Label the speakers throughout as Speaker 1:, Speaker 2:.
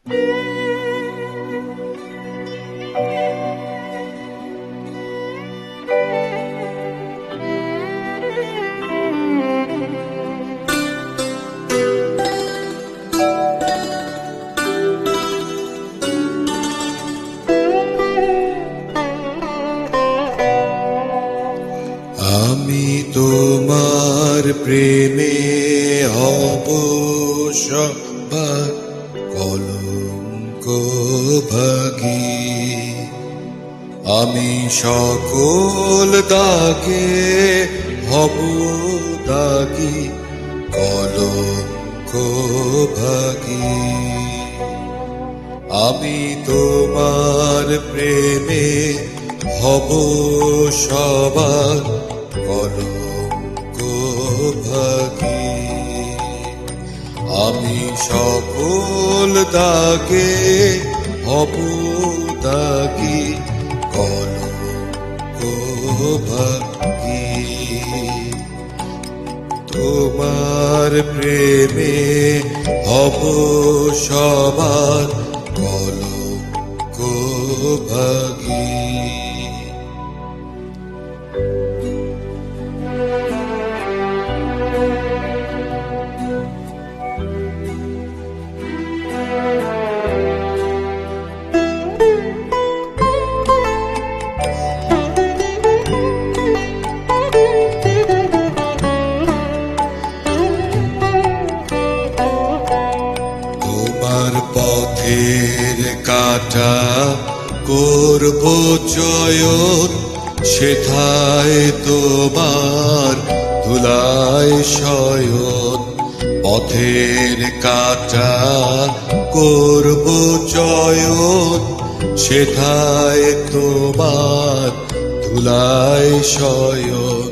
Speaker 1: আমি তোমার প্রেমে হব সবার কলঙ্ক ভাগী, আমি সকল দাগে হব দাগী কলঙ্ক ভাগী। আমি তোমার প্রেমে হব সবার কলঙ্ক ভাগী, আমি সকল দাগে হব দাগী কলঙ্ক ভাগী। তোমার প্রেমে হব সবার কলঙ্ক ভাগী। তোমার পথের কাটা করব চয়ন, সেথায় তোমার ধুলায় শয়ন। পথের কাটা করব চয়ন, সেথায় তোমার ধুলায় শয়ন।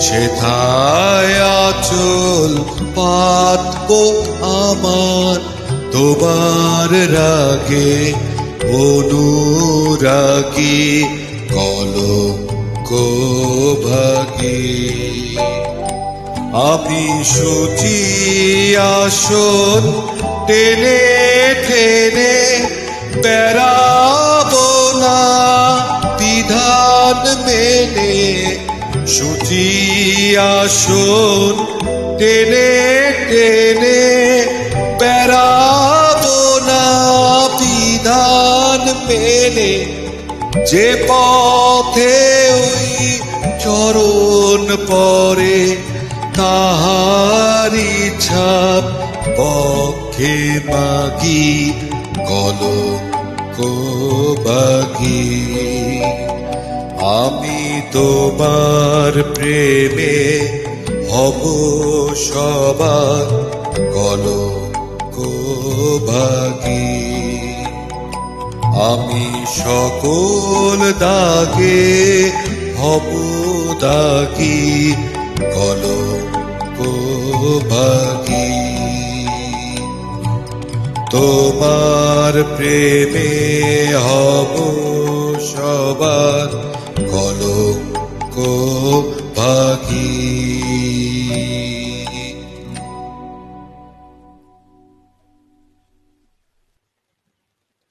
Speaker 1: সেথায় আঁচল পাতব আমার তোমার রাগে অনুরাগী কলঙ্ক ভাগী। আমি শুচি আসন টেনে টেনে বেড়াবো না বিধান মেনে, শুচি আসন টেনে টেনে বেড়াবো না বিধান মেনে। যে পথে ওই চরণ পরে তাহারি ছাপ পক্ষে মাগি কলঙ্ক ভাগী। আমি তোমার প্রেমে হব সবার কলঙ্ক ভাগী, আমি সকল দাগে হব দাগী কলঙ্ক ভাগী। তোমার প্রেমে হব সবার কলঙ্ক ভাগী।